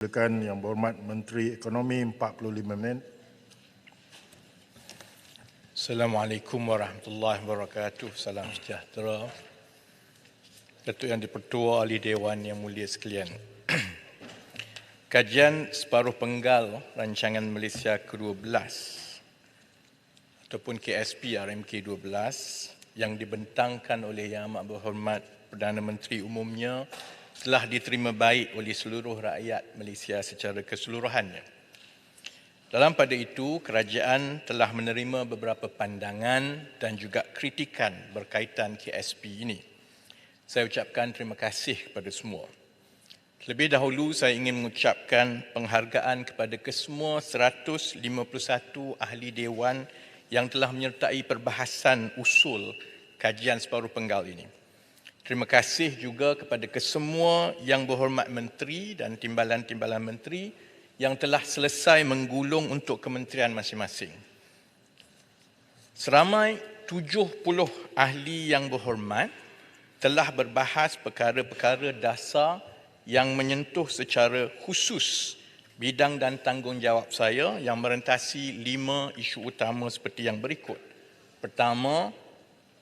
Silakan Yang Berhormat Menteri Ekonomi 45 minit. Assalamualaikum warahmatullahi wabarakatuh. Salam sejahtera. Datuk Yang di-Pertua, Ahli Dewan yang mulia sekalian. Kajian separuh penggal Rancangan Malaysia ke-12 ataupun KSP RMK 12 yang dibentangkan oleh Yang Amat Berhormat Perdana Menteri umumnya telah diterima baik oleh seluruh rakyat Malaysia secara keseluruhannya. Dalam pada itu, kerajaan telah menerima beberapa pandangan dan juga kritikan berkaitan KSP ini. Saya ucapkan terima kasih kepada semua. Terlebih dahulu, saya ingin mengucapkan penghargaan kepada kesemua 151 ahli dewan yang telah menyertai perbahasan usul kajian separuh penggal ini. Terima kasih juga kepada kesemua Yang Berhormat Menteri dan timbalan-timbalan menteri yang telah selesai menggulung untuk kementerian masing-masing. Seramai 70 ahli yang berhormat telah berbahas perkara-perkara dasar yang menyentuh secara khusus bidang dan tanggungjawab saya yang merentasi 5 isu utama seperti yang berikut. Pertama,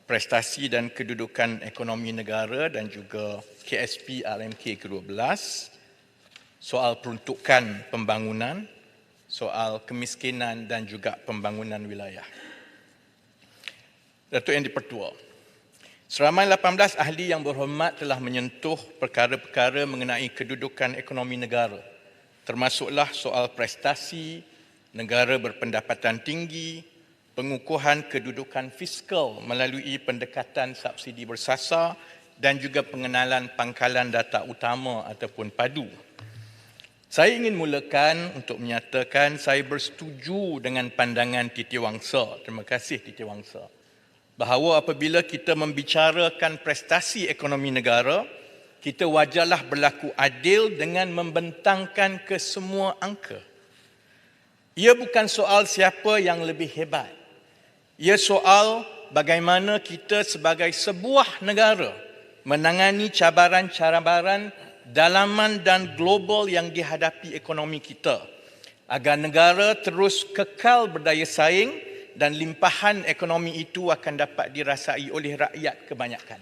prestasi dan kedudukan ekonomi negara dan juga KSP RMK ke-12, soal peruntukan pembangunan, soal kemiskinan dan juga pembangunan wilayah. Datuk Yang di-Pertua, seramai 18 ahli yang berhormat telah menyentuh perkara-perkara mengenai kedudukan ekonomi negara, termasuklah soal prestasi, negara berpendapatan tinggi, pengukuhan kedudukan fiskal melalui pendekatan subsidi bersasar dan juga pengenalan pangkalan data utama ataupun padu. Saya ingin mulakan untuk menyatakan saya bersetuju dengan pandangan Titi Wangsa. Terima kasih Titi Wangsa. Bahawa apabila kita membicarakan prestasi ekonomi negara, kita wajarlah berlaku adil dengan membentangkan ke semua angka. Ia bukan soal siapa yang lebih hebat. Ia soal bagaimana kita sebagai sebuah negara menangani cabaran-cabaran dalaman dan global yang dihadapi ekonomi kita agar negara terus kekal berdaya saing dan limpahan ekonomi itu akan dapat dirasai oleh rakyat kebanyakan.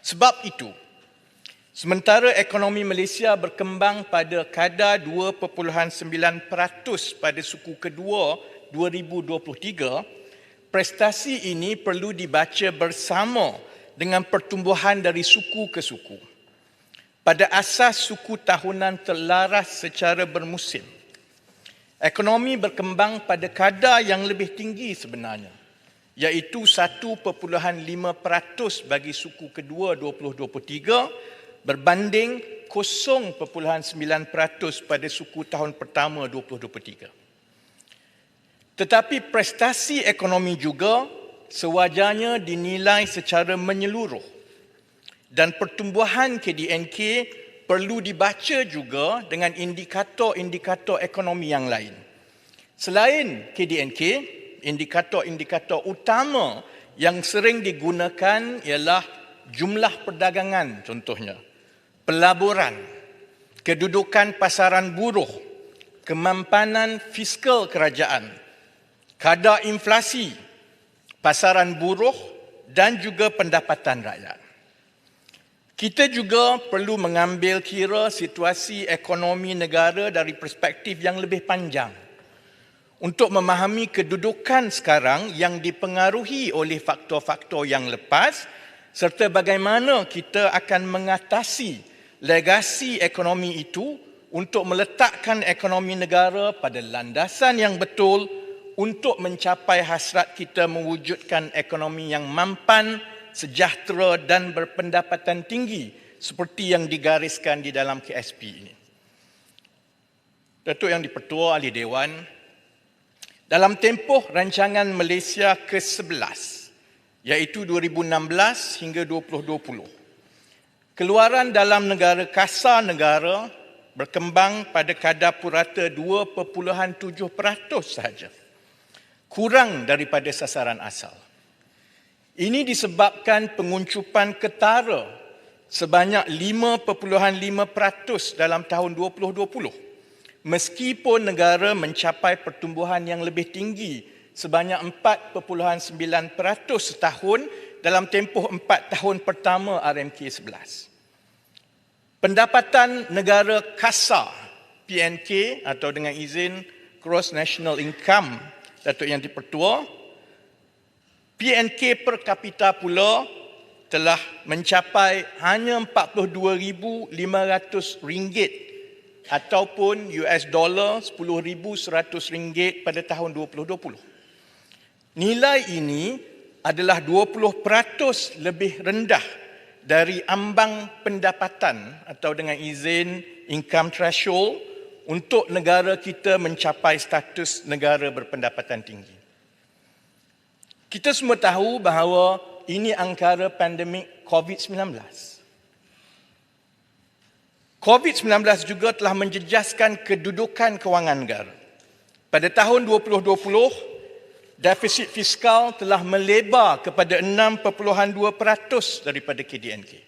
Sebab itu, sementara ekonomi Malaysia berkembang pada kadar 2.9% pada suku kedua 2023, prestasi ini perlu dibaca bersama dengan pertumbuhan dari suku ke suku. Pada asas suku tahunan terlaras secara bermusim, ekonomi berkembang pada kadar yang lebih tinggi sebenarnya, iaitu 1.5% bagi suku kedua 2023 berbanding 0.9% pada suku tahun pertama 2023. Tetapi prestasi ekonomi juga sewajarnya dinilai secara menyeluruh dan pertumbuhan KDNK perlu dibaca juga dengan indikator-indikator ekonomi yang lain. Selain KDNK, indikator-indikator utama yang sering digunakan ialah jumlah perdagangan contohnya, pelaburan, kedudukan pasaran buruh, kemampanan fiskal kerajaan, kadar inflasi, pasaran buruh dan juga pendapatan rakyat. Kita juga perlu mengambil kira situasi ekonomi negara dari perspektif yang lebih panjang untuk memahami kedudukan sekarang yang dipengaruhi oleh faktor-faktor yang lepas serta bagaimana kita akan mengatasi legasi ekonomi itu untuk meletakkan ekonomi negara pada landasan yang betul untuk mencapai hasrat kita mewujudkan ekonomi yang mampan, sejahtera dan berpendapatan tinggi seperti yang digariskan di dalam KSP ini. Datuk Yang di-Pertua, Ahli Dewan, dalam tempoh rancangan Malaysia ke-11, iaitu 2016 hingga 2020, keluaran dalam negara kasar negara berkembang pada kadar purata 2.7% sahaja, kurang daripada sasaran asal. Ini disebabkan penguncupan ketara sebanyak 5.5% dalam tahun 2020 meskipun negara mencapai pertumbuhan yang lebih tinggi sebanyak 4.9% setahun dalam tempoh 4 tahun pertama RMK11. Pendapatan negara kasar PNK atau dengan izin Gross National Income Datuk Yang di-Pertua, PNK per kapita pula telah mencapai hanya RM42,500 ataupun $10,100 pada tahun 2020. Nilai ini adalah 20% lebih rendah dari ambang pendapatan atau dengan izin income threshold untuk negara kita mencapai status negara berpendapatan tinggi. Kita semua tahu bahawa ini angkara pandemik COVID-19. COVID-19 juga telah menjejaskan kedudukan kewangan negara. Pada tahun 2020, defisit fiskal telah melebar kepada 6.2% daripada KDNK.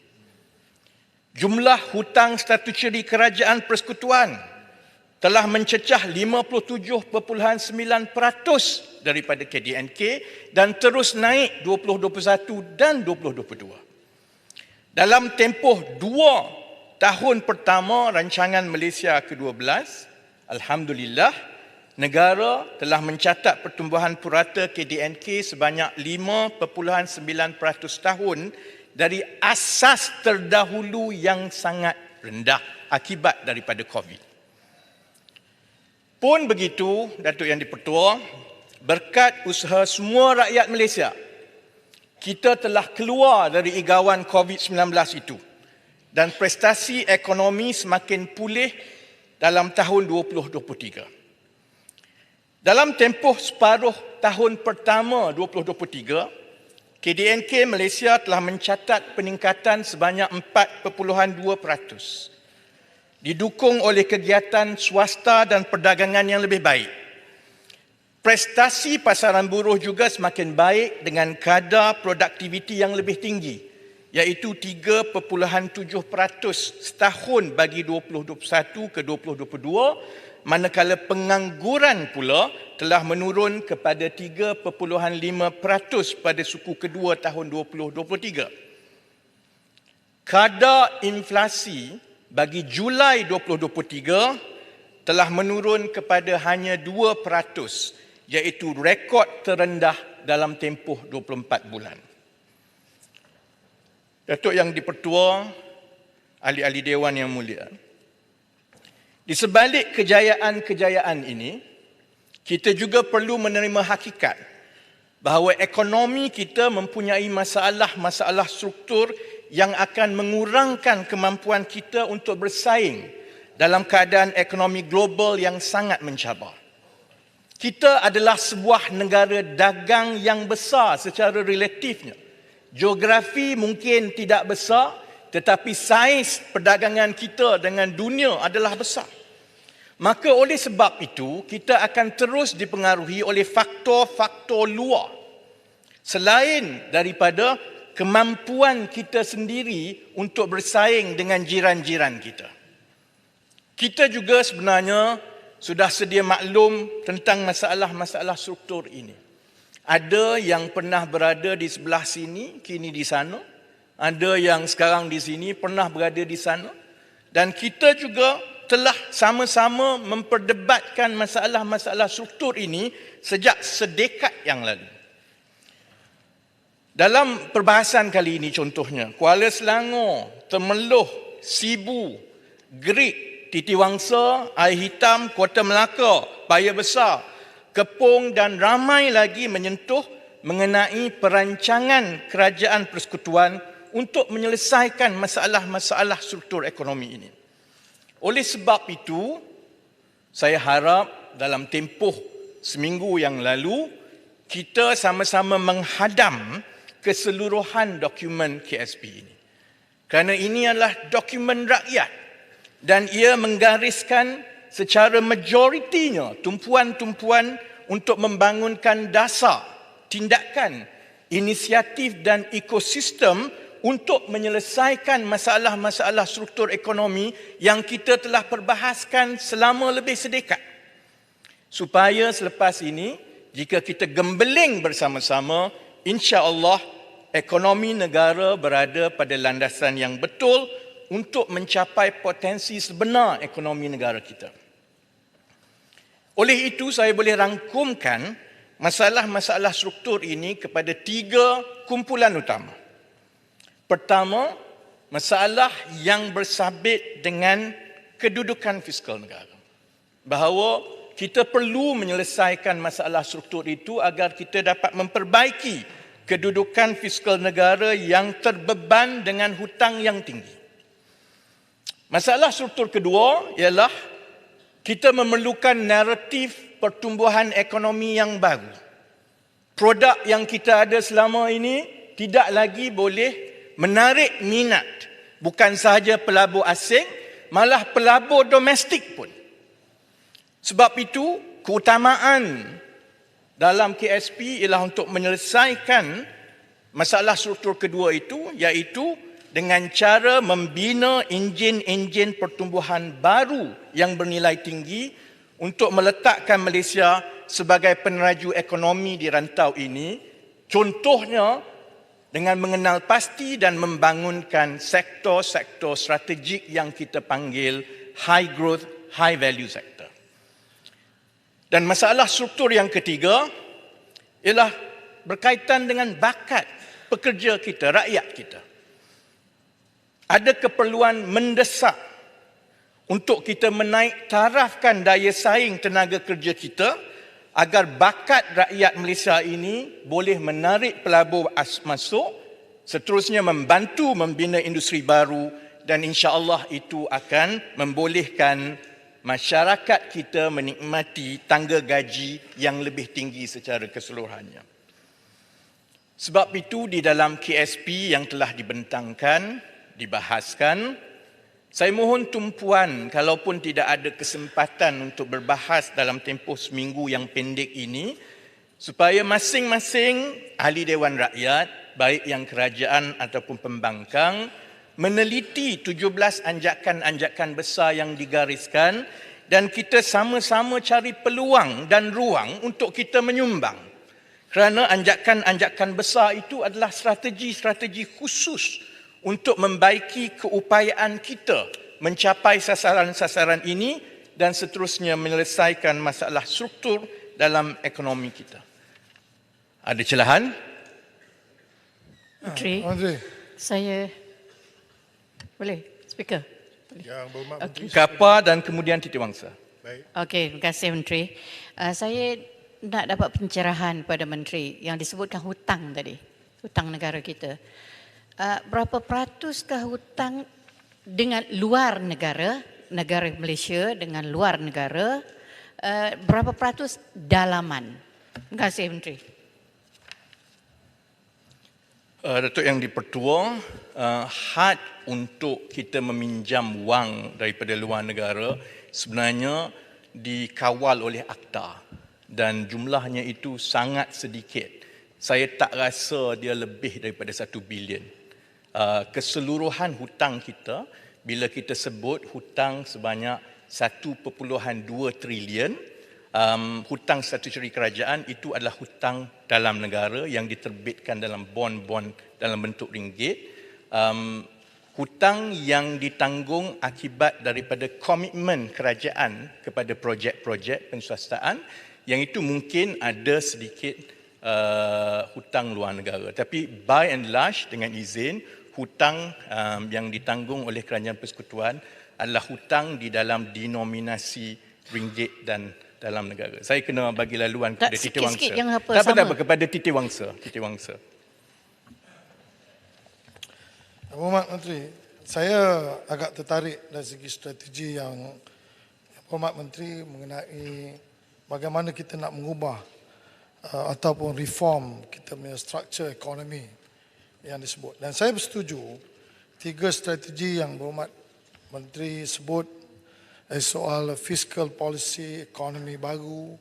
Jumlah hutang statutory kerajaan persekutuan telah mencecah 57.9% daripada KDNK dan terus naik 2021 dan 2022. Dalam tempoh 2 tahun pertama rancangan Malaysia ke-12, alhamdulillah, negara telah mencatat pertumbuhan purata KDNK sebanyak 5.9% tahun dari asas terdahulu yang sangat rendah akibat daripada COVID. Pun begitu, Datuk Yang di-Pertua, berkat usaha semua rakyat Malaysia, kita telah keluar dari igawan COVID-19 itu dan prestasi ekonomi semakin pulih dalam tahun 2023. Dalam tempoh separuh tahun pertama 2023, KDNK Malaysia telah mencatat peningkatan sebanyak 4.2%. Didukung oleh kegiatan swasta dan perdagangan yang lebih baik. Prestasi pasaran buruh juga semakin baik dengan kadar produktiviti yang lebih tinggi, iaitu 3.7% setahun bagi 2021 ke 2022, manakala pengangguran pula telah menurun kepada 3.5% pada suku kedua tahun 2023. Kadar inflasi bagi Julai 2023 telah menurun kepada hanya 2%, iaitu rekod terendah dalam tempoh 24 bulan. Datuk Yang di-Pertua, ahli-ahli Dewan yang mulia, di sebalik kejayaan-kejayaan ini, kita juga perlu menerima hakikat bahawa ekonomi kita mempunyai masalah-masalah struktur yang akan mengurangkan kemampuan kita untuk bersaing dalam keadaan ekonomi global yang sangat mencabar. Kita adalah sebuah negara dagang yang besar secara relatifnya. Geografi mungkin tidak besar, tetapi saiz perdagangan kita dengan dunia adalah besar. Maka oleh sebab itu, kita akan terus dipengaruhi oleh faktor-faktor luar selain daripada kemampuan kita sendiri untuk bersaing dengan jiran-jiran kita. Kita juga sebenarnya sudah sedia maklum tentang masalah-masalah struktur ini. Ada yang pernah berada di sebelah sini, kini di sana. Ada yang sekarang di sini, pernah berada di sana. Dan kita juga telah sama-sama memperdebatkan masalah-masalah struktur ini sejak sedekad yang lalu. Dalam perbahasan kali ini contohnya, Kuala Selangor, Temeloh, Sibu, Gerik, Titiwangsa, Air Hitam, Kota Melaka, Paya Besar, Kepong dan ramai lagi menyentuh mengenai perancangan kerajaan persekutuan untuk menyelesaikan masalah-masalah struktur ekonomi ini. Oleh sebab itu, saya harap dalam tempoh seminggu yang lalu, kita sama-sama menghadam keseluruhan dokumen KSP ini. Kerana ini adalah dokumen rakyat dan ia menggariskan secara majoritinya tumpuan-tumpuan untuk membangunkan dasar, tindakan, inisiatif dan ekosistem untuk menyelesaikan masalah-masalah struktur ekonomi yang kita telah perbahaskan selama lebih sedekat. Supaya selepas ini, jika kita gembeling bersama-sama, insya-Allah ekonomi negara berada pada landasan yang betul untuk mencapai potensi sebenar ekonomi negara kita. Oleh itu, saya boleh rangkumkan masalah-masalah struktur ini kepada 3 kumpulan utama. Pertama, masalah yang bersabit dengan kedudukan fiskal negara. Bahawa kita perlu menyelesaikan masalah struktur itu agar kita dapat memperbaiki kedudukan fiskal negara yang terbeban dengan hutang yang tinggi. Masalah struktur kedua ialah kita memerlukan naratif pertumbuhan ekonomi yang baru. Produk yang kita ada selama ini tidak lagi boleh menarik minat bukan sahaja pelabur asing, malah pelabur domestik pun. Sebab itu, keutamaan dalam KSP ialah untuk menyelesaikan masalah struktur kedua itu, iaitu dengan cara membina enjin-enjin pertumbuhan baru yang bernilai tinggi untuk meletakkan Malaysia sebagai peneraju ekonomi di rantau ini. Contohnya, dengan mengenal pasti dan membangunkan sektor-sektor strategik yang kita panggil high growth, high value sector. Dan masalah struktur yang ketiga ialah berkaitan dengan bakat pekerja kita, rakyat kita. Ada keperluan mendesak untuk kita menaik tarafkan daya saing tenaga kerja kita agar bakat rakyat Malaysia ini boleh menarik pelabur masuk, seterusnya membantu membina industri baru dan insya-Allah itu akan membolehkan masyarakat kita menikmati tangga gaji yang lebih tinggi secara keseluruhannya. Sebab itu di dalam KSP yang telah dibentangkan, dibahaskan, saya mohon tumpuan kalaupun tidak ada kesempatan untuk berbahas dalam tempoh seminggu yang pendek ini, supaya masing-masing ahli Dewan Rakyat, baik yang kerajaan ataupun pembangkang, meneliti 17 anjakan-anjakan besar yang digariskan dan kita sama-sama cari peluang dan ruang untuk kita menyumbang. Kerana anjakan-anjakan besar itu adalah strategi-strategi khusus untuk membaiki keupayaan kita mencapai sasaran-sasaran ini dan seterusnya menyelesaikan masalah struktur dalam ekonomi kita. Ada celahan? Menteri, saya boleh speaker. Yang berhormat Menteri. Kapa dan kemudian Titiwangsa. Baik. Okey, terima kasih Menteri. Saya nak dapat pencerahan pada Menteri yang disebutkan hutang tadi, hutang negara kita. Berapa peratuskah hutang dengan luar negara, negara Malaysia dengan luar negara, berapa peratus dalaman? Terima kasih Menteri. Datuk Yang di-Pertua, had untuk kita meminjam wang daripada luar negara sebenarnya dikawal oleh Akta dan jumlahnya itu sangat sedikit. Saya tak rasa dia lebih daripada 1 bilion. Keseluruhan hutang kita, bila kita sebut hutang sebanyak 1.2 trilion, hutang statutory kerajaan itu adalah hutang dalam negara yang diterbitkan dalam bond-bond dalam bentuk ringgit. Hutang yang ditanggung akibat daripada komitmen kerajaan kepada projek-projek penswastaan, yang itu mungkin ada sedikit hutang luar negara. Tapi by and large, dengan izin, hutang yang ditanggung oleh Kerajaan Persekutuan adalah hutang di dalam denominasi ringgit dan dalam negara. Saya kena bagi laluan kepada Titiwangsa. Sikit-sikit yang apa tak sama. apa, kepada Titiwangsa. Berhormat Menteri, saya agak tertarik dari segi strategi yang Berhormat Menteri mengenai bagaimana kita nak mengubah ataupun reform kita punya structure ekonomi yang disebut. Dan saya bersetuju 3 strategi yang Berhormat Menteri sebut, soal fiscal policy, ekonomi baru,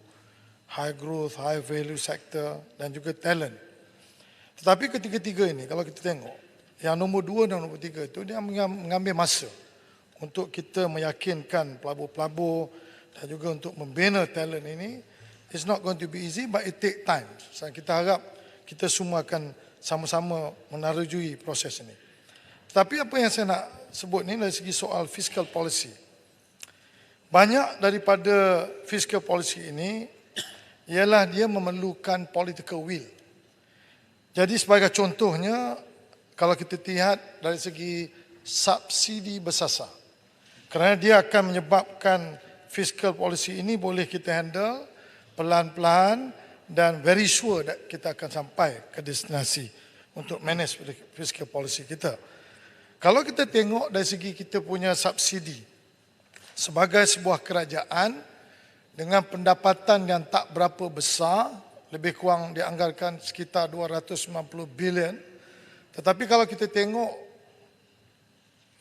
high growth, high value sector dan juga talent. Tetapi ketiga-tiga ini kalau kita tengok, Yang nombor 2 dan nombor 3 itu dia mengambil masa untuk kita meyakinkan pelabur-pelabur dan juga untuk membina talent ini. It's not going to be easy, but it take time. So, kita harap kita semua akan sama-sama menerujui proses ini. Tapi apa yang saya nak sebut ni dari segi soal fiscal policy. Banyak daripada fiscal policy ini ialah dia memerlukan political will. Jadi sebagai contohnya, kalau kita lihat dari segi subsidi bersasar, kerana dia akan menyebabkan fiscal policy ini boleh kita handle pelan-pelan dan very sure that kita akan sampai ke destinasi untuk manage fiscal policy kita. Kalau kita tengok dari segi kita punya subsidi sebagai sebuah kerajaan dengan pendapatan yang tak berapa besar, lebih kurang dianggarkan sekitar 290 bilion. Tetapi kalau kita tengok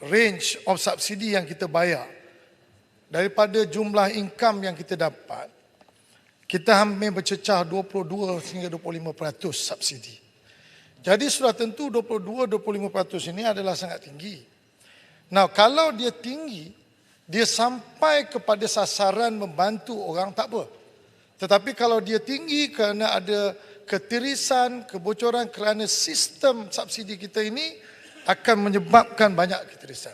range of subsidi yang kita bayar daripada jumlah income yang kita dapat, kita hampir bercecah 22 hingga 25% subsidi. Jadi sudah tentu 22-25% ini adalah sangat tinggi. Nah, kalau dia tinggi, dia sampai kepada sasaran membantu orang, tak apa. Tetapi kalau dia tinggi kerana ada ketirisan, kebocoran kerana sistem subsidi kita ini akan menyebabkan banyak ketirisan.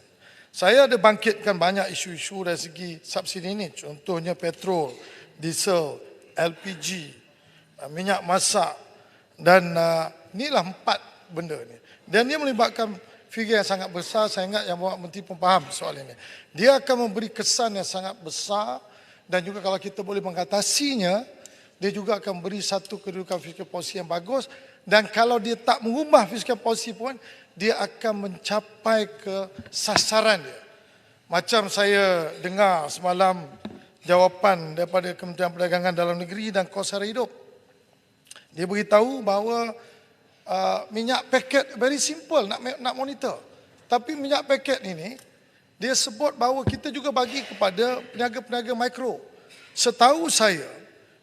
Saya ada bangkitkan banyak isu-isu dari segi subsidi ini. Contohnya petrol, diesel, LPG, minyak masak dan inilah 4 benda ni. Dan dia melibatkan figure yang sangat besar. Saya ingat yang Bapak Menteri pun faham soal ini. Dia akan memberi kesan yang sangat besar dan juga kalau kita boleh mengatasinya, dia juga akan beri satu kedudukan fiskal policy yang bagus. Dan kalau dia tak mengubah fiskal policy pun, dia akan mencapai ke sasaran dia. Macam saya dengar semalam jawapan daripada Kementerian Perdagangan Dalam Negeri dan Kos Sara Hidup. Dia beritahu bahawa minyak paket very simple nak monitor. Tapi minyak paket ini, dia sebut bahawa kita juga bagi kepada peniaga-peniaga mikro. Setahu saya,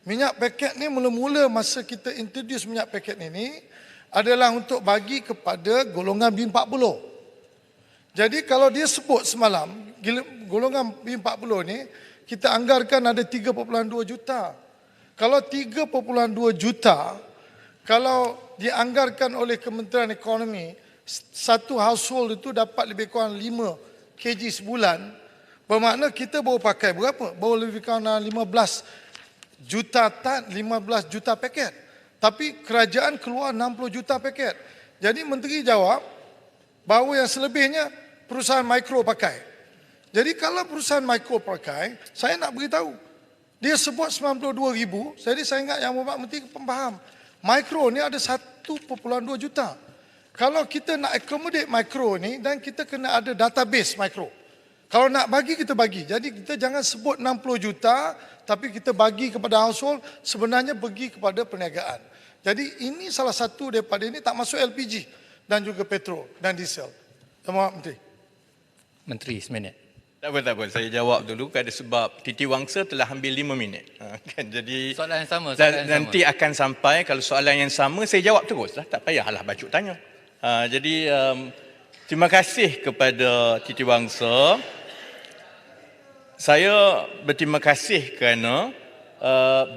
minyak paket ni mula-mula masa kita introduce minyak paket ini adalah untuk bagi kepada golongan B40. Jadi kalau dia sebut semalam, golongan B40 ni, kita anggarkan ada 3.2 juta. Kalau 3.2 juta, kalau dianggarkan oleh Kementerian Ekonomi, satu household itu dapat lebih kurang 5 kg sebulan, bermakna kita baru pakai berapa? Baru lebih kurang 15 juta tan, 15 juta paket. Tapi kerajaan keluar 60 juta paket. Jadi menteri jawab bahawa yang selebihnya perusahaan mikro pakai. Jadi kalau perusahaan mikro pakai, saya nak beritahu, dia sebut 92,000, jadi saya ingat yang Bapak Menteri faham. Mikro ni ada 1.2 juta. Kalau kita nak accommodate mikro ni, dan kita kena ada database mikro. Kalau nak bagi, kita bagi. Jadi kita jangan sebut 60 juta, tapi kita bagi kepada household, sebenarnya bagi kepada perniagaan. Jadi ini salah satu daripada ini, tak masuk LPG dan juga petrol dan diesel. Terima kasih, Menteri. Menteri, seminit. Tak apa. Saya jawab dulu kerana sebab Titiwangsa telah ambil 5 minit. Kan? Jadi Soalan yang sama. nanti akan sampai, kalau soalan yang sama, saya jawab teruslah. Tak payahlah bajuk tanya. Jadi terima kasih kepada Titiwangsa. Saya berterima kasih kerana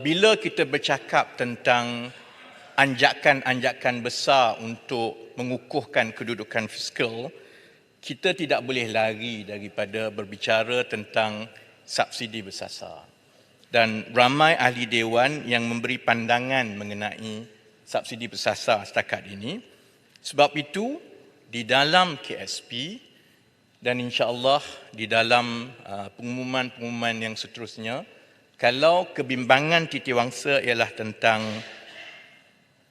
bila kita bercakap tentang anjakan-anjakan besar untuk mengukuhkan kedudukan fiskal, kita tidak boleh lari daripada berbicara tentang subsidi bersasar. Dan ramai ahli dewan yang memberi pandangan mengenai subsidi bersasar setakat ini. Sebab itu, di dalam KSP dan insya-Allah di dalam pengumuman-pengumuman yang seterusnya, kalau kebimbangan Titiwangsa ialah tentang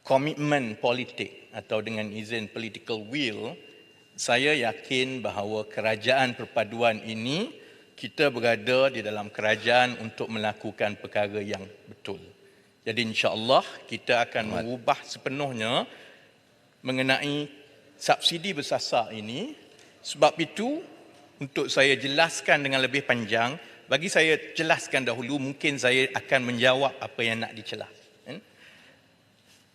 komitmen politik atau dengan izin political will, saya yakin bahawa kerajaan perpaduan ini, kita berada di dalam kerajaan untuk melakukan perkara yang betul. Jadi insya-Allah kita akan mengubah sepenuhnya mengenai subsidi bersasar ini. Sebab itu, untuk saya jelaskan dengan lebih panjang, bagi saya jelaskan dahulu, mungkin saya akan menjawab apa yang nak dicelah.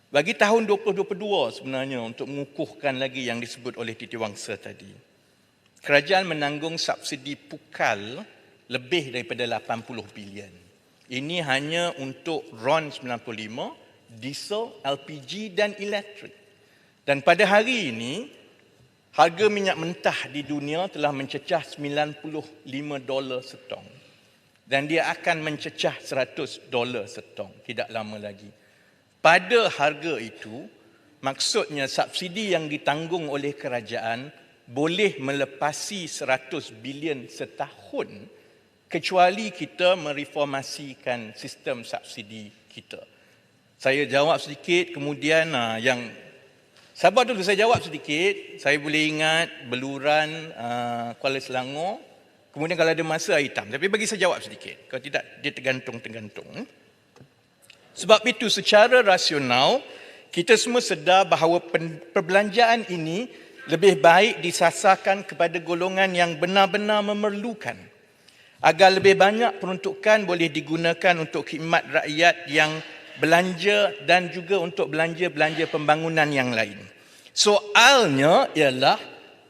Bagi tahun 2022 sebenarnya untuk mengukuhkan lagi yang disebut oleh Titiwangsa tadi. Kerajaan menanggung subsidi pukal lebih daripada 80 bilion. Ini hanya untuk RON 95, diesel, LPG dan elektrik. Dan pada hari ini, harga minyak mentah di dunia telah mencecah $95 setong. Dan dia akan mencecah $100 setong tidak lama lagi. Pada harga itu, maksudnya subsidi yang ditanggung oleh kerajaan boleh melepasi 100 bilion setahun kecuali kita mereformasikan sistem subsidi kita. Saya jawab sedikit, kemudian yang sabar dulu saya jawab sedikit. Saya boleh ingat beluran Kuala Selangor. Kemudian kalau ada masa hitam. Tapi bagi saya jawab sedikit. Kalau tidak dia tergantung. Sebab itu secara rasional kita semua sedar bahawa perbelanjaan ini lebih baik disasarkan kepada golongan yang benar-benar memerlukan. Agar lebih banyak peruntukan boleh digunakan untuk khidmat rakyat yang belanja dan juga untuk belanja-belanja pembangunan yang lain. Soalnya ialah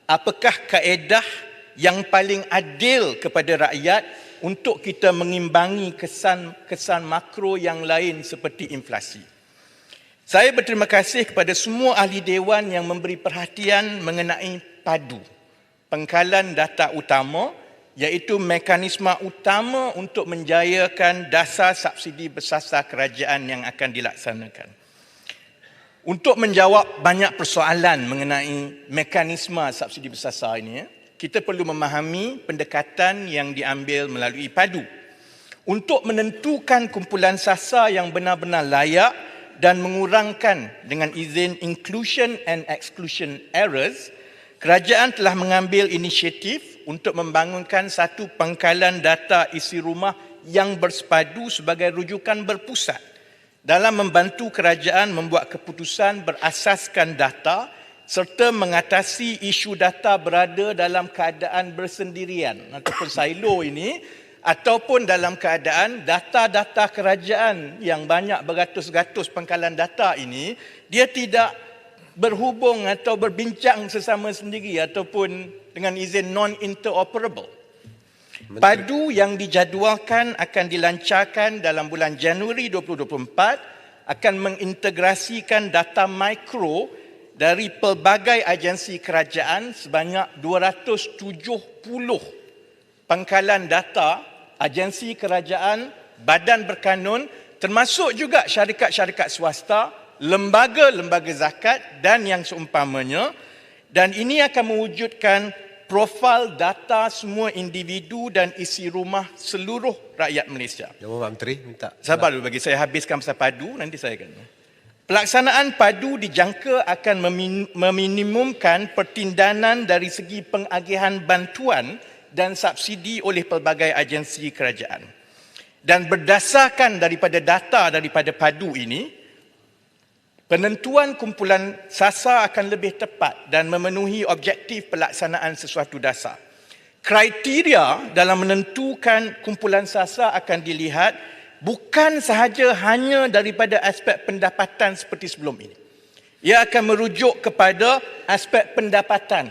apakah kaedah yang paling adil kepada rakyat untuk kita mengimbangi kesan makro yang lain seperti inflasi. Saya berterima kasih kepada semua ahli dewan yang memberi perhatian mengenai PADU, pengkalan data utama, iaitu mekanisme utama untuk menjayakan dasar subsidi bersasar kerajaan yang akan dilaksanakan. Untuk menjawab banyak persoalan mengenai mekanisme subsidi bersasar ini, kita perlu memahami pendekatan yang diambil melalui PADU. Untuk menentukan kumpulan sasar yang benar-benar layak dan mengurangkan dengan izin inclusion and exclusion errors, kerajaan telah mengambil inisiatif untuk membangunkan satu pangkalan data isi rumah yang bersepadu sebagai rujukan berpusat dalam membantu kerajaan membuat keputusan berasaskan data serta mengatasi isu data berada dalam keadaan bersendirian ataupun silo ini, ataupun dalam keadaan data-data kerajaan yang banyak beratus-ratus pangkalan data ini, dia tidak berhubung atau berbincang sesama sendiri ataupun dengan izin non-interoperable. PADU yang dijadualkan akan dilancarkan dalam bulan Januari 2024 akan mengintegrasikan data mikro dari pelbagai agensi kerajaan sebanyak 270 pangkalan data, agensi kerajaan, badan berkanun, termasuk juga syarikat-syarikat swasta, lembaga-lembaga zakat dan yang seumpamanya. Dan ini akan mewujudkan profil data semua individu dan isi rumah seluruh rakyat Malaysia. Yang Pak Menteri minta. Sabar dulu bagi saya habiskan pasal PADU, nanti saya akan. Pelaksanaan PADU dijangka akan meminimumkan pertindanan dari segi pengagihan bantuan dan subsidi oleh pelbagai agensi kerajaan. Dan berdasarkan daripada data daripada PADU ini, penentuan kumpulan sasar akan lebih tepat dan memenuhi objektif pelaksanaan sesuatu dasar. Kriteria dalam menentukan kumpulan sasar akan dilihat bukan sahaja hanya daripada aspek pendapatan seperti sebelum ini. Ia akan merujuk kepada aspek pendapatan,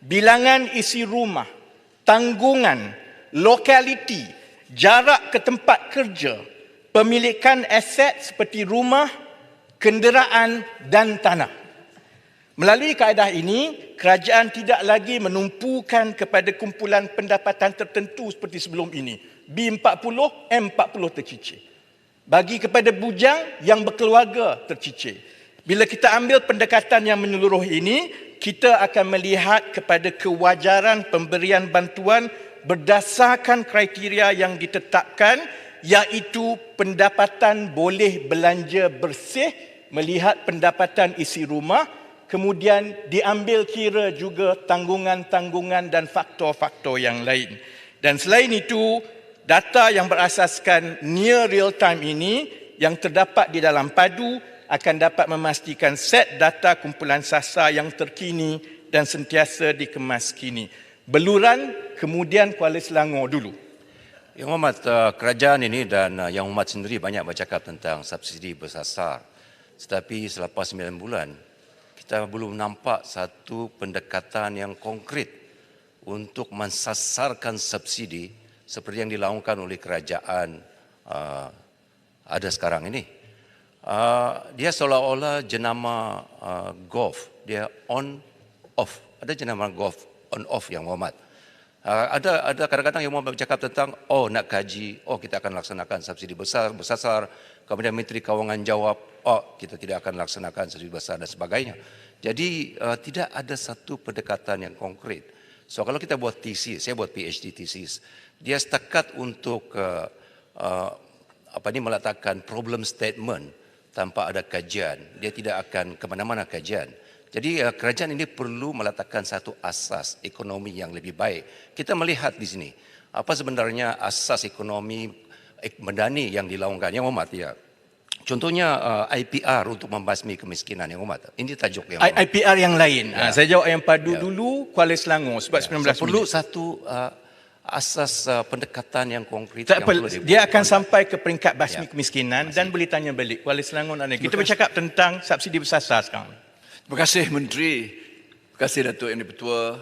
bilangan isi rumah, tanggungan, lokaliti, jarak ke tempat kerja, pemilikan aset seperti rumah, kenderaan dan tanah. Melalui kaedah ini, kerajaan tidak lagi menumpukan kepada kumpulan pendapatan tertentu seperti sebelum ini. B40, M40 tercicir. Bagi kepada bujang yang berkeluarga tercicir. Bila kita ambil pendekatan yang menyeluruh ini, kita akan melihat kepada kewajaran pemberian bantuan berdasarkan kriteria yang ditetapkan, iaitu pendapatan boleh belanja bersih, melihat pendapatan isi rumah, kemudian diambil kira juga tanggungan-tanggungan dan faktor-faktor yang lain. Dan selain itu, data yang berasaskan near real time ini yang terdapat di dalam PADU akan dapat memastikan set data kumpulan sasar yang terkini dan sentiasa dikemas kini. Beluran, kemudian Kuala Selangor dulu. Yang Hormat, kerajaan ini dan Yang Hormat sendiri banyak bercakap tentang subsidi bersasar. Tetapi selepas 9 bulan, kita belum nampak satu pendekatan yang konkret untuk mensasarkan subsidi seperti yang dilakukan oleh kerajaan ada sekarang ini. Dia seolah-olah jenama golf, dia on off. Ada jenama golf on off yang Muhammad. Ada kadang-kadang yang Muhammad bercakap tentang nak kaji, kita akan laksanakan subsidi besar, kemudian Menteri Kewangan jawab, kita tidak akan laksanakan subsidi besar dan sebagainya. Jadi tidak ada satu pendekatan yang konkret. So kalau kita buat thesis, saya buat PhD thesis, dia setakat untuk meletakkan problem statement tanpa ada kajian. Dia tidak akan ke mana-mana kajian. Jadi kerajaan ini perlu meletakkan satu asas ekonomi yang lebih baik. Kita melihat di sini apa sebenarnya asas ekonomi medani yang dilakukan. Yang Muhammad ya. Contohnya IPR untuk membasmi kemiskinan yang Muhammad. Ini tajuk yang Muhammad. IPR yang lain. Saya jawab yang padu dulu Kuala Selangor sebab 19 minit. Perlu satu asas pendekatan yang konkret. Dia akan sampai ke peringkat basmi kemiskinan dan boleh tanya balik Kuala Selangor. Kita bercakap tentang subsidi bersasar sekarang. Terima kasih Menteri, terima kasih Datuk Yang di-Pertua.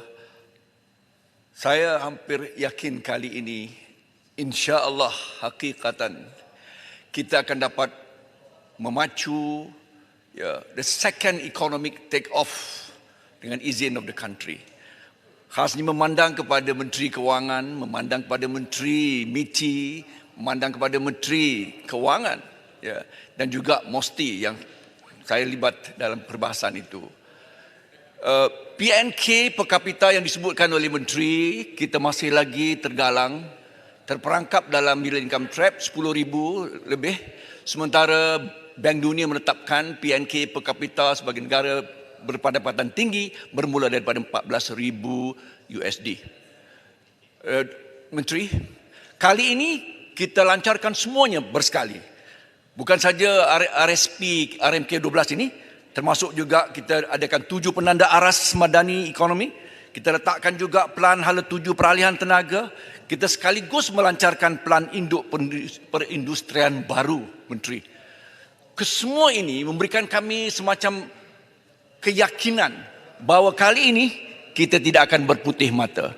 Saya hampir yakin kali ini, insya-Allah hakikatan kita akan dapat memacu the second economic take off dengan izin of the country. Khasnya memandang kepada Menteri Kewangan, memandang kepada Menteri MITI, memandang kepada Menteri Kewangan dan juga MOSTI yang saya libat dalam perbahasan itu. PNK per kapita yang disebutkan oleh Menteri, kita masih lagi terperangkap dalam middle income trap 10,000 lebih. Sementara Bank Dunia menetapkan PNK per kapita sebagai negara berpendapatan tinggi bermula daripada 14,000 USD. Menteri, kali ini kita lancarkan semuanya bersekali. Bukan saja RSP RMK 12 ini, termasuk juga kita adakan 7 penanda aras madani ekonomi. Kita letakkan juga plan hala 7 peralihan tenaga. Kita sekaligus melancarkan plan induk perindustrian baru, Menteri. Kesemua ini memberikan kami semacam keyakinan bahawa kali ini kita tidak akan berputih mata.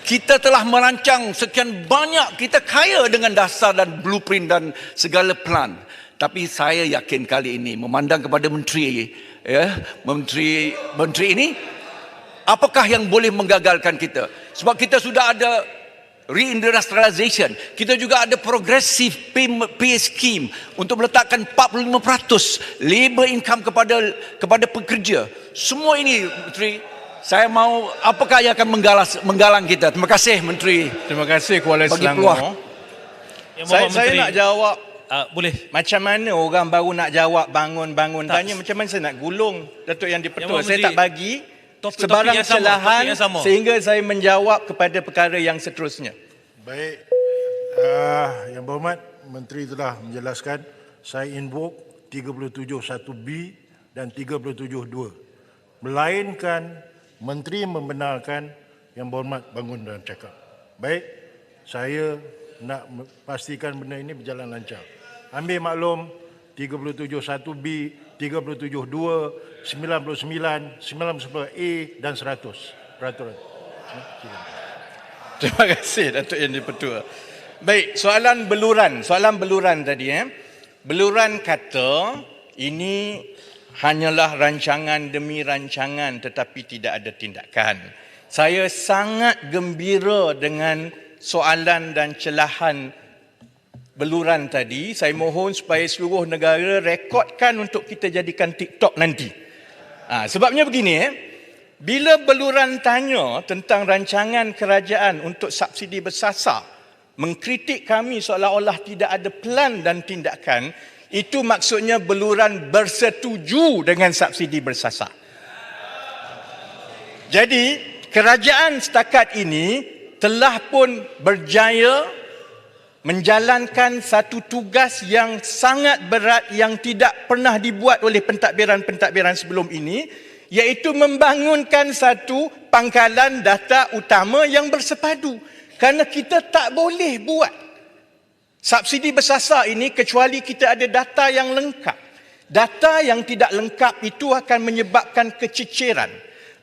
Kita telah merancang sekian banyak, kita kaya dengan dasar dan blueprint dan segala plan. Tapi saya yakin kali ini memandang kepada menteri ini, apakah yang boleh menggagalkan kita? Sebab kita sudah ada reindustrialization, kita juga ada progressive pay scheme untuk meletakkan 45% labor income kepada pekerja. Semua ini, Menteri, saya mau, apakah yang akan menggalang kita? Terima kasih Menteri. Terima kasih Kuala Selangor. Saya nak jawab, boleh. Macam mana orang baru nak jawab bangun-bangun tanya macam mana saya nak gulung Datuk Yang di-Pertua. Saya tak bagi sebarang kesalahan sehingga saya menjawab kepada perkara yang seterusnya. Baik, Yang Berhormat Menteri telah menjelaskan. Saya invoke 37(1)B dan 37(2). Melainkan Menteri membenarkan Yang Berhormat bangun dan cakap. Baik, saya nak pastikan benda ini berjalan lancar. Ambil maklum 37(1)B, 37(2), 99, 90A dan 100 peraturan. Terima kasih Datuk Yang di-Pertua. Baik, soalan beluran tadi. Beluran kata ini hanyalah rancangan demi rancangan tetapi tidak ada tindakan. Saya sangat gembira dengan soalan dan celahan beluran tadi. Saya mohon supaya seluruh negara rekodkan untuk kita jadikan TikTok nanti. Sebabnya begini, bila beluran tanya tentang rancangan kerajaan untuk subsidi bersasar, mengkritik kami seolah-olah tidak ada plan dan tindakan, itu maksudnya beluran bersetuju dengan subsidi bersasar. Jadi, kerajaan setakat ini telah pun berjaya menjalankan satu tugas yang sangat berat yang tidak pernah dibuat oleh pentadbiran-pentadbiran sebelum ini, iaitu membangunkan satu pangkalan data utama yang bersepadu. Kerana kita tak boleh buat Subsidi bersasar ini kecuali kita ada data yang lengkap. Data yang tidak lengkap itu akan menyebabkan kececeran.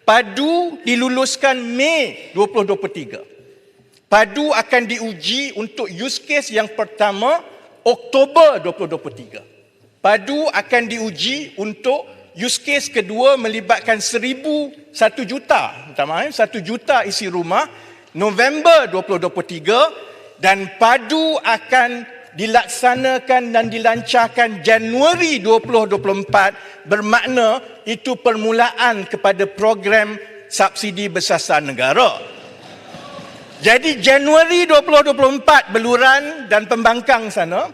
Padu diluluskan Mei 2023. Padu akan diuji untuk use case yang pertama Oktober 2023. Padu akan diuji untuk use case kedua melibatkan 1 juta, minta maaf, 1 juta isi rumah November 2023 dan padu akan dilaksanakan dan dilancarkan Januari 2024, bermakna itu permulaan kepada program subsidi bersasar negara. Jadi Januari 2024 Beluran dan Pembangkang sana,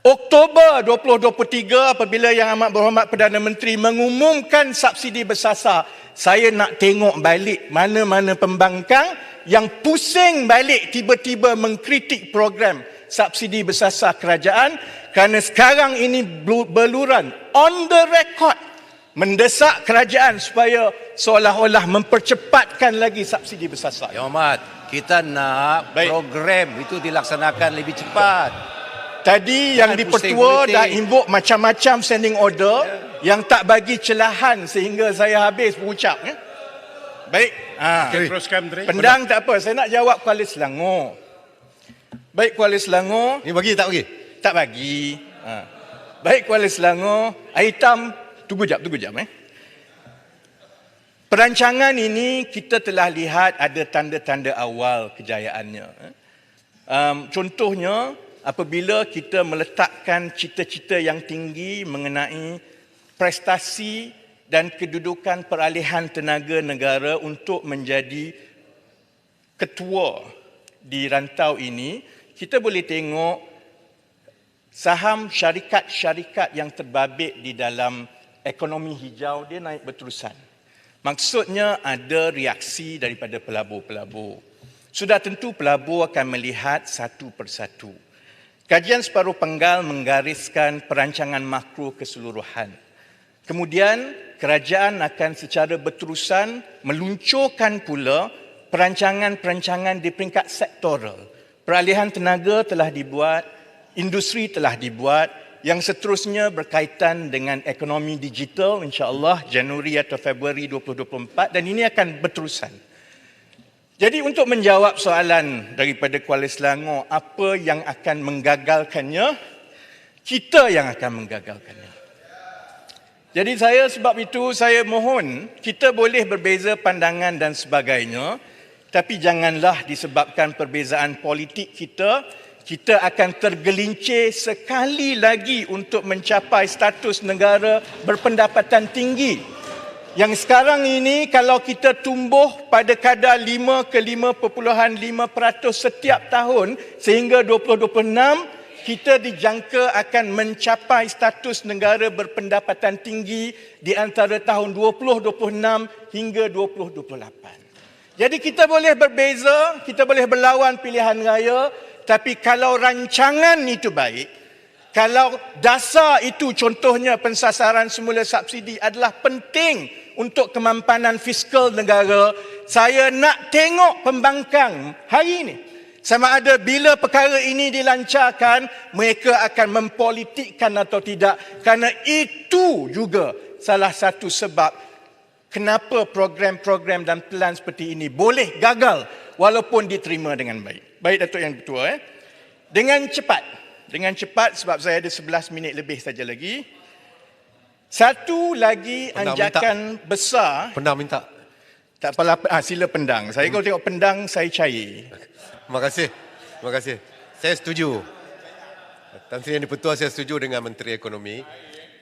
Oktober 2023 apabila Yang Amat Berhormat Perdana Menteri mengumumkan subsidi bersasar, saya nak tengok balik mana-mana pembangkang yang pusing balik tiba-tiba mengkritik program subsidi bersasar kerajaan, kerana sekarang ini Beluran on the record mendesak kerajaan supaya seolah-olah mempercepatkan lagi subsidi bersasar. Yang Amat, kita nak program itu dilaksanakan lebih cepat. Tadi yang dipertua dah imbuk macam-macam standing order yang tak bagi celahan sehingga saya habis berucap. Baik. Teruskan, Menteri. Pendang tak apa, saya nak jawab Kuala Selangor. Baik Kuala Selangor. Ni bagi tak bagi? Tak bagi. Baik Kuala Selangor, air hitam, tunggu jap. Perancangan ini kita telah lihat ada tanda-tanda awal kejayaannya. Contohnya, apabila kita meletakkan cita-cita yang tinggi mengenai prestasi dan kedudukan peralihan tenaga negara untuk menjadi ketua di rantau ini, kita boleh tengok saham syarikat-syarikat yang terbabit di dalam ekonomi hijau dia naik berterusan. Maksudnya ada reaksi daripada pelabur-pelabur. Sudah tentu pelabur akan melihat satu persatu. Kajian separuh penggal menggariskan perancangan makro keseluruhan. Kemudian kerajaan akan secara berterusan meluncurkan pula perancangan-perancangan di peringkat sektoral. Peralihan tenaga telah dibuat, industri telah dibuat, yang seterusnya berkaitan dengan ekonomi digital, insya-Allah Januari atau Februari 2024, dan ini akan berterusan. Jadi untuk menjawab soalan daripada Kuala Selangor, apa yang akan menggagalkannya? Kita yang akan menggagalkannya. Jadi sebab itu saya mohon, kita boleh berbeza pandangan dan sebagainya, tapi janganlah disebabkan perbezaan politik kita akan tergelincir sekali lagi untuk mencapai status negara berpendapatan tinggi. Yang sekarang ini kalau kita tumbuh pada kadar 5 ke 5.5% setiap tahun sehingga 2026, kita dijangka akan mencapai status negara berpendapatan tinggi di antara tahun 2026 hingga 2028. Jadi kita boleh berbeza, kita boleh berlawan pilihan raya, tapi kalau rancangan itu baik, kalau dasar itu contohnya pensasaran semula subsidi adalah penting untuk kemampanan fiskal negara, saya nak tengok pembangkang hari ini. Sama ada bila perkara ini dilancarkan, mereka akan mempolitikkan atau tidak. Kerana itu juga salah satu sebab kenapa program-program dan plan seperti ini boleh gagal walaupun diterima dengan baik. Baik Datuk Yang Ketua. Dengan cepat sebab saya ada 11 minit lebih saja lagi. Satu lagi anjakan besar. Pendang minta. Tak apalah, sila pendang. Saya kalau tengok pendang, saya cair. Terima kasih. Saya setuju. Tan Sri Yang di-Pertua, saya setuju dengan Menteri Ekonomi.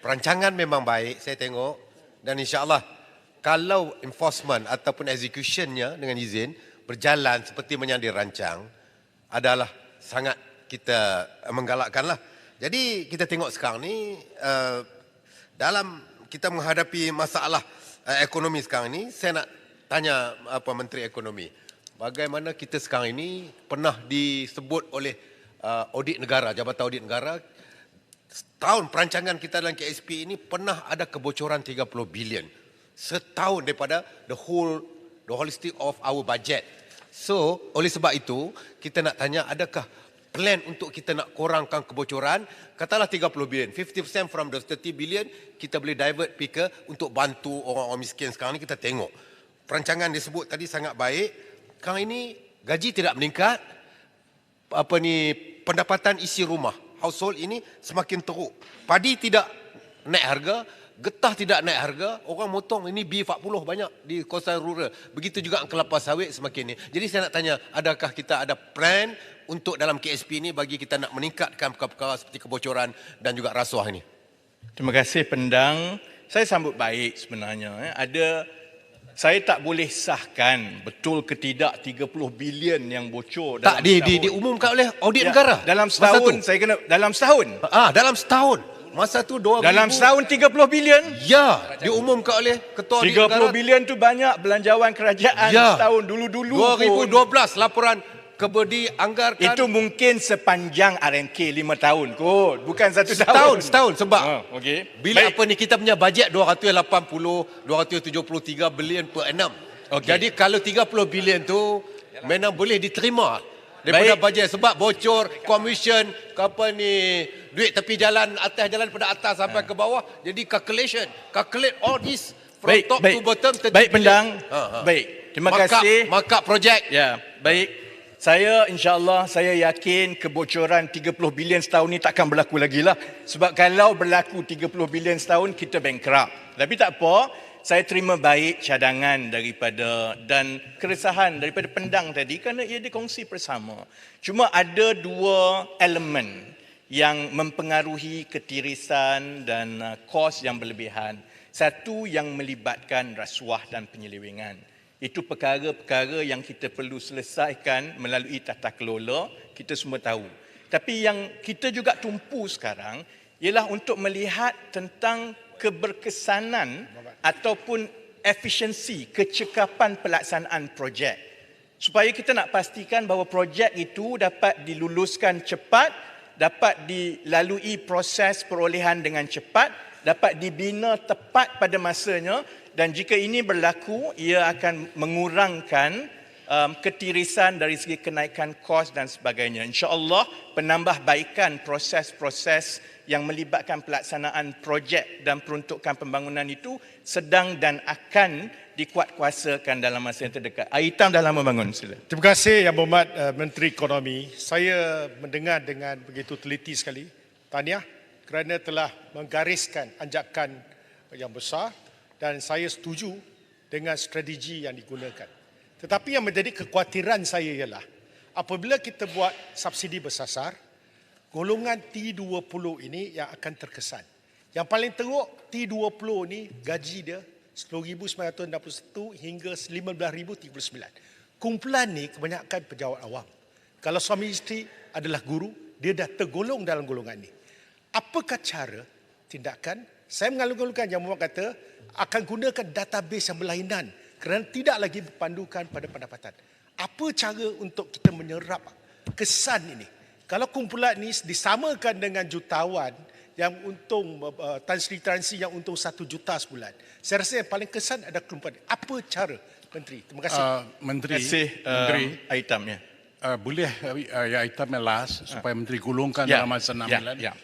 Perancangan memang baik, saya tengok. Dan insya-Allah, kalau enforcement ataupun executionnya dengan izin berjalan seperti yang dirancang, adalah sangat kita menggalakkanlah. Jadi kita tengok sekarang ni, dalam kita menghadapi masalah ekonomi sekarang ini, saya nak tanya Menteri Ekonomi, bagaimana kita sekarang ini pernah disebut oleh audit negara, Jabatan Audit Negara, setahun perancangan kita dalam KSP ini pernah ada kebocoran 30 bilion setahun daripada the holistic of our budget. So, oleh sebab itu, kita nak tanya, adakah plan untuk kita nak kurangkan kebocoran, katalah 30 bilion, 50% from the 30 bilion kita boleh divert pergi ke untuk bantu orang-orang miskin sekarang ni. Kita tengok perancangan disebut tadi sangat baik. Sekarang ini gaji tidak meningkat, pendapatan isi rumah household ini semakin teruk. Padi tidak naik harga, getah tidak naik harga, orang motong ini B40 banyak di kawasan rural. Begitu juga kelapa sawit semakin ni. Jadi saya nak tanya, adakah kita ada plan untuk dalam KSP ini bagi kita nak meningkatkan perkara-perkara seperti kebocoran dan juga rasuah ini? Terima kasih pendang. Saya sambut baik sebenarnya. Saya tak boleh sahkan betul ke tidak 30 bilion yang bocor Tak dalam setahun. diumumkan oleh audit negara. Dalam setahun saya kena dalam setahun. Dalam setahun. Masa tu 2000. Dalam setahun 30 bilion. Ya, diumumkan oleh ketua audit negara. 30 bilion tu banyak belanjawan kerajaan setahun dulu-dulu. 2012 laporan Kebudi anggarkan. Itu mungkin sepanjang RMK 5 tahun kot. Bukan satu tahun. Setahun sebab okay. bila kita punya bajet 273 bilion per annum. Okay. Jadi kalau 30 bilion tu memang boleh diterima daripada bajet sebab bocor, commission, duit tepi jalan, atas jalan pada atas sampai ke bawah. Jadi calculate all this from top to bottom. Baik pendang. Baik. Terima kasih. Markup project. Ya, baik. Saya insya-Allah saya yakin kebocoran 30 bilion setahun ni takkan berlaku lagi lah. Sebab kalau berlaku 30 bilion setahun kita bankrupt. Tapi tak apa, saya terima baik cadangan daripada dan keresahan daripada pendang tadi kerana ia dikongsi bersama. Cuma ada dua elemen yang mempengaruhi ketirisan dan kos yang berlebihan. Satu yang melibatkan rasuah dan penyelewengan. Itu perkara-perkara yang kita perlu selesaikan melalui tata kelola, kita semua tahu. Tapi yang kita juga tumpu sekarang ialah untuk melihat tentang keberkesanan ataupun efisiensi, kecekapan pelaksanaan projek. Supaya kita nak pastikan bahawa projek itu dapat diluluskan cepat, dapat dilalui proses perolehan dengan cepat, dapat dibina tepat pada masanya. Dan jika ini berlaku, ia akan mengurangkan ketirisan dari segi kenaikan kos dan sebagainya. InsyaAllah penambahbaikan proses-proses yang melibatkan pelaksanaan projek dan peruntukan pembangunan itu sedang dan akan dikuatkuasakan dalam masa yang terdekat. Hitam dalam membangun. Sila. Terima kasih Yang Berhormat Menteri Ekonomi. Saya mendengar dengan begitu teliti sekali. Tahniah kerana telah menggariskan anjakan yang besar. Dan saya setuju dengan strategi yang digunakan. Tetapi yang menjadi kekhawatiran saya ialah apabila kita buat subsidi bersasar, golongan T20 ini yang akan terkesan. Yang paling teruk T20 ni gaji dia 10,961 hingga 15,039. Kumpulan ni kebanyakan pejabat awam. Kalau suami isteri adalah guru, dia dah tergolong dalam golongan ni. Apakah cara tindakan? Saya mengalung-alungkan yang Muhammad kata akan gunakan database yang berlainan kerana tidak lagi berpandukan pada pendapatan. Apa cara untuk kita menyerap kesan ini? Kalau kumpulan ini disamakan dengan jutawan yang untung Tan Sri Transi yang untung 1 juta sebulan. Saya rasa yang paling kesan ada kumpulan ini. Apa cara Menteri? Terima kasih. Menteri. Terima kasih Menteri. Hitam ya. Boleh ya Hitam last supaya Menteri gulungkan dalam masa 6 bulan. Ya.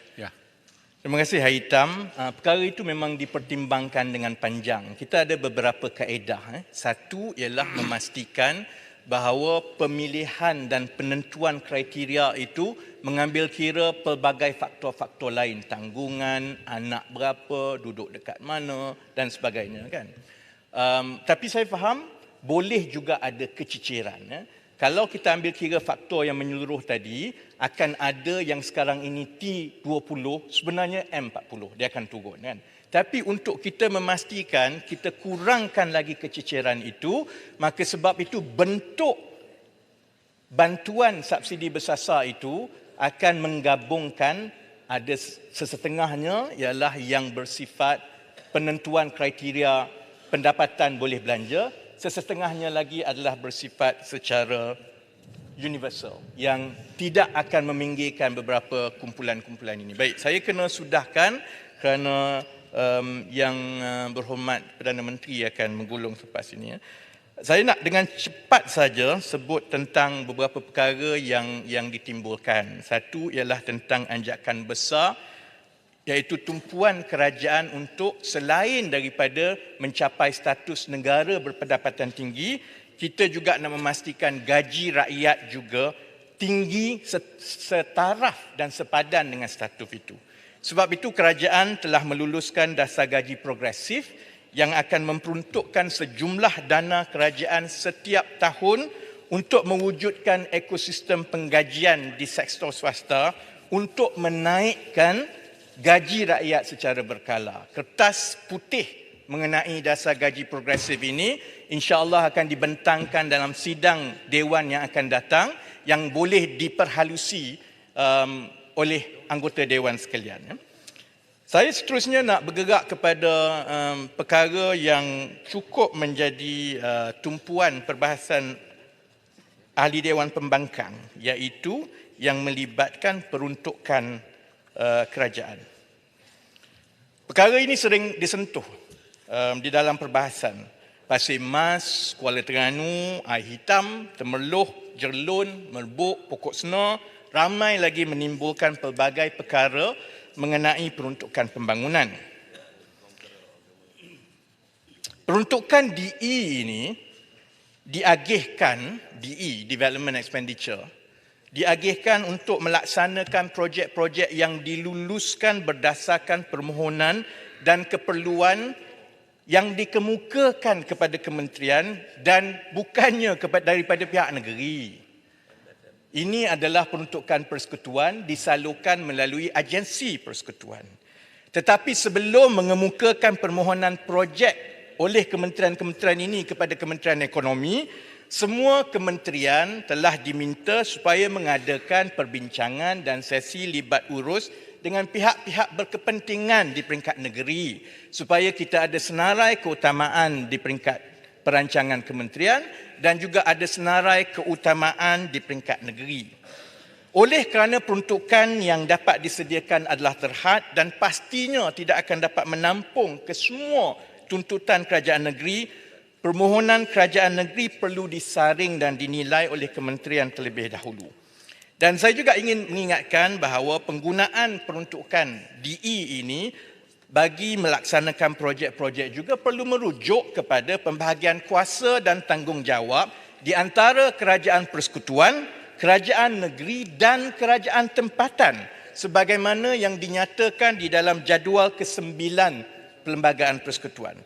Terima kasih Hitam. Perkara itu memang dipertimbangkan dengan panjang. Kita ada beberapa kaedah. Satu ialah memastikan bahawa pemilihan dan penentuan kriteria itu mengambil kira pelbagai faktor-faktor lain. Tanggungan, anak berapa, duduk dekat mana dan sebagainya. Kan? Tapi saya faham boleh juga ada keciciran. Kalau kita ambil kira faktor yang menyeluruh tadi, akan ada yang sekarang ini T20, sebenarnya M40, dia akan turun kan. Tapi untuk kita memastikan kita kurangkan lagi keciciran itu, maka sebab itu bentuk bantuan subsidi bersasar itu akan menggabungkan ada sesetengahnya ialah yang bersifat penentuan kriteria pendapatan boleh belanja, sesetengahnya lagi adalah bersifat secara universal yang tidak akan meminggirkan beberapa kumpulan-kumpulan ini. Baik, saya kena sudahkan kerana yang berhormat Perdana Menteri akan menggulung selepas ini. Saya nak dengan cepat saja sebut tentang beberapa perkara yang ditimbulkan. Satu ialah tentang anjakan besar, iaitu tumpuan kerajaan untuk selain daripada mencapai status negara berpendapatan tinggi, kita juga nak memastikan gaji rakyat juga tinggi setaraf dan sepadan dengan status itu. Sebab itu kerajaan telah meluluskan dasar gaji progresif yang akan memperuntukkan sejumlah dana kerajaan setiap tahun untuk mewujudkan ekosistem penggajian di sektor swasta untuk menaikkan gaji rakyat secara berkala. Kertas putih mengenai dasar gaji progresif ini insya-Allah akan dibentangkan dalam sidang Dewan yang akan datang yang boleh diperhalusi oleh anggota Dewan sekalian. Saya seterusnya nak bergerak kepada perkara yang cukup menjadi tumpuan perbahasan ahli Dewan Pembangkang, iaitu yang melibatkan peruntukan kerajaan. Perkara ini sering disentuh di dalam perbahasan. Pasir Mas, Kuala Terengganu, air hitam, Temerloh, Jerlun, Merbuk, Pokok Senor, ramai lagi menimbulkan pelbagai perkara mengenai peruntukan pembangunan. Peruntukan DE ini diagihkan, DE, Development Expenditure, diagihkan untuk melaksanakan projek-projek yang diluluskan berdasarkan permohonan dan keperluan yang dikemukakan kepada kementerian dan bukannya daripada pihak negeri. Ini adalah peruntukan persekutuan disalurkan melalui agensi persekutuan. Tetapi sebelum mengemukakan permohonan projek oleh kementerian-kementerian ini kepada Kementerian Ekonomi, semua kementerian telah diminta supaya mengadakan perbincangan dan sesi libat urus dengan pihak-pihak berkepentingan di peringkat negeri supaya kita ada senarai keutamaan di peringkat perancangan kementerian dan juga ada senarai keutamaan di peringkat negeri. Oleh kerana peruntukan yang dapat disediakan adalah terhad dan pastinya tidak akan dapat menampung kesemua tuntutan kerajaan negeri, permohonan kerajaan negeri perlu disaring dan dinilai oleh kementerian terlebih dahulu. Dan saya juga ingin mengingatkan bahawa penggunaan peruntukan DE ini bagi melaksanakan projek-projek juga perlu merujuk kepada pembahagian kuasa dan tanggungjawab di antara kerajaan persekutuan, kerajaan negeri dan kerajaan tempatan sebagaimana yang dinyatakan di dalam jadual ke-9 Perlembagaan Persekutuan.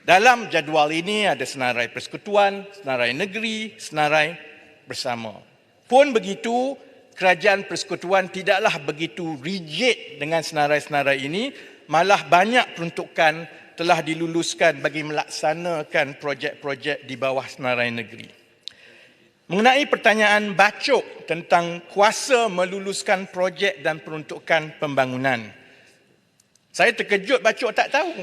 Dalam jadual ini ada senarai persekutuan, senarai negeri, senarai bersama. Pun begitu, kerajaan persekutuan tidaklah begitu rigid dengan senarai-senarai ini, malah banyak peruntukan telah diluluskan bagi melaksanakan projek-projek di bawah senarai negeri. Mengenai pertanyaan Bacok tentang kuasa meluluskan projek dan peruntukan pembangunan, saya terkejut Bacok tak tahu.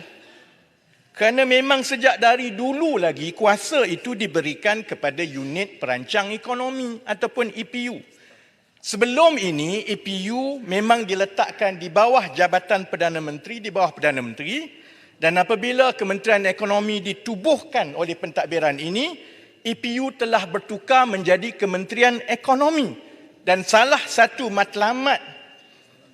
Kerana memang sejak dari dulu lagi kuasa itu diberikan kepada unit perancang ekonomi ataupun EPU. Sebelum ini, EPU memang diletakkan di bawah Jabatan Perdana Menteri, di bawah Perdana Menteri, dan apabila Kementerian Ekonomi ditubuhkan oleh pentadbiran ini, EPU telah bertukar menjadi Kementerian Ekonomi. Dan salah satu matlamat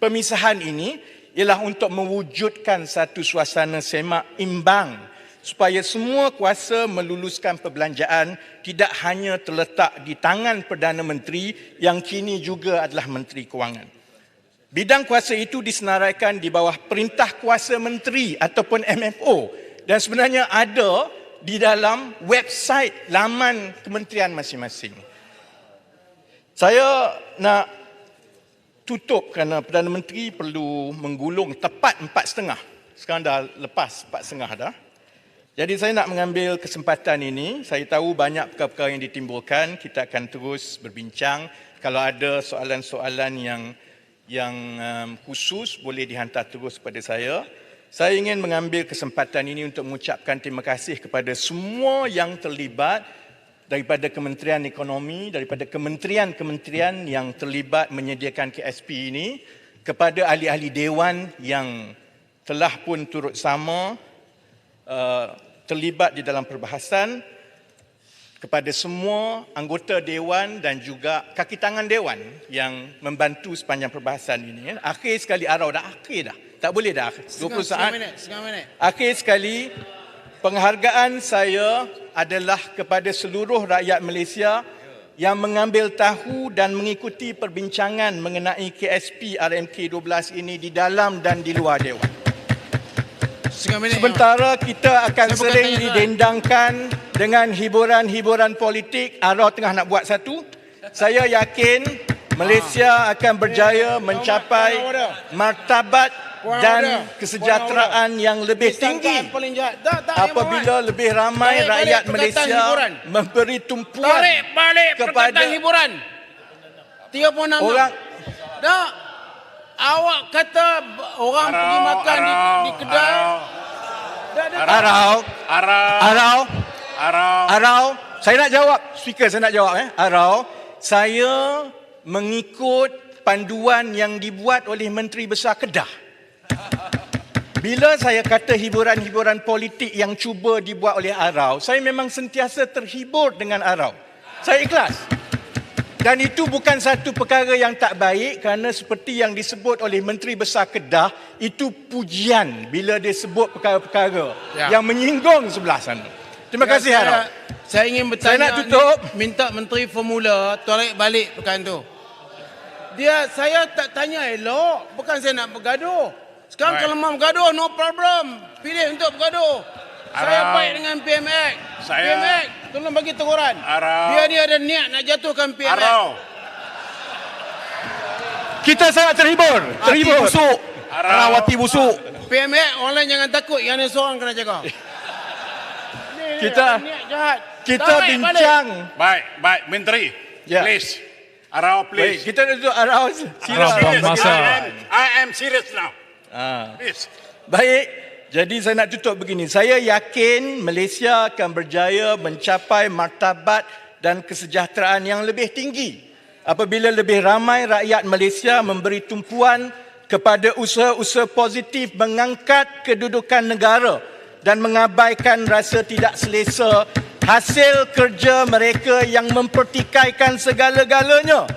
pemisahan ini ialah untuk mewujudkan satu suasana semak imbang supaya semua kuasa meluluskan perbelanjaan tidak hanya terletak di tangan Perdana Menteri yang kini juga adalah Menteri Kewangan. Bidang kuasa itu disenaraikan di bawah Perintah Kuasa Menteri ataupun MFO dan sebenarnya ada di dalam website laman kementerian masing-masing. Saya nak tutup kerana Perdana Menteri perlu menggulung tepat 4.30. Sekarang dah lepas 4.30 dah. Jadi saya nak mengambil kesempatan ini. Saya tahu banyak perkara-perkara yang ditimbulkan. Kita akan terus berbincang. Kalau ada soalan-soalan yang khusus boleh dihantar terus kepada saya. Saya ingin mengambil kesempatan ini untuk mengucapkan terima kasih kepada semua yang terlibat daripada Kementerian Ekonomi, daripada kementerian-kementerian yang terlibat menyediakan KSP ini, kepada ahli-ahli Dewan yang telah pun turut sama terlibat di dalam perbahasan, kepada semua anggota Dewan dan juga kaki tangan Dewan yang membantu sepanjang perbahasan ini. Akhir sekali Arau, dah akhir dah. Tak boleh dah, 20 saat. Setengah minit. Akhir sekali, penghargaan saya adalah kepada seluruh rakyat Malaysia yang mengambil tahu dan mengikuti perbincangan mengenai KSP RMK 12 ini di dalam dan di luar Dewan. Setengah minit. Sementara kita akan Saya bukan sering tanya soalan. didendangkan dengan hiburan-hiburan politik, Arau tengah nak buat satu. Saya yakin Malaysia akan berjaya mencapai martabat dan kesejahteraan yang lebih tinggi Paling jahat. Tak, apabila lebih ramai Tarik balik rakyat perkataan Malaysia hiburan. memberi tumpuan Tarik balik kepada perkataan hiburan. 36 orang. Tak. Awak kata orang pergi makan di kedai. Arau, saya nak jawab. Speaker, saya nak jawab. Arau, saya mengikut panduan yang dibuat oleh Menteri Besar Kedah. Bila saya kata hiburan-hiburan politik yang cuba dibuat oleh Arau, saya memang sentiasa terhibur dengan Arau. Saya ikhlas. Dan itu bukan satu perkara yang tak baik kerana seperti yang disebut oleh Menteri Besar Kedah, itu pujian bila dia sebut perkara-perkara yang menyinggung sebelah sana. Terima kasih Arau. Saya ingin bertanya, Saya nak tutup. minta Menteri Formula tarik balik perkara tu. Saya tak tanya elok, bukan saya nak bergaduh. Sekarang kalau mau bergaduh, no problem. Pilih untuk bergaduh. Saya baik dengan PMX. PMX, tolong bagi teguran. Dia ada niat nak jatuhkan PMX. Kita sangat terhibur. Terhibur. busuk. Hati busuk. PMX, orang lain jangan takut. Yang ni seorang kena jaga. Kita- niat jahat. Kita Tarik bincang. Baik, Menteri. Ya. Please. Arau, Baik, please. kita duduk Arau. I am serious now. Please. Baik, jadi saya nak tutup begini. Saya yakin Malaysia akan berjaya mencapai martabat dan kesejahteraan yang lebih tinggi apabila lebih ramai rakyat Malaysia memberi tumpuan kepada usaha-usaha positif mengangkat kedudukan negara dan mengabaikan rasa tidak selesa hasil kerja mereka yang mempertikaikan segala-galanya.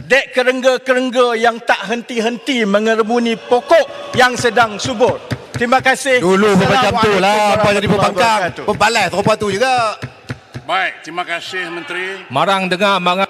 Dek kerengga-kerengga yang tak henti-henti mengerebuni pokok yang sedang subur. Terima kasih. Dulu macam tu lah, apa jadi pembangkang. Assalamualaikum warahmatullahi wabarakatuh. Pembalas rupa tu juga. Baik, terima kasih Menteri. Marang dengar, marang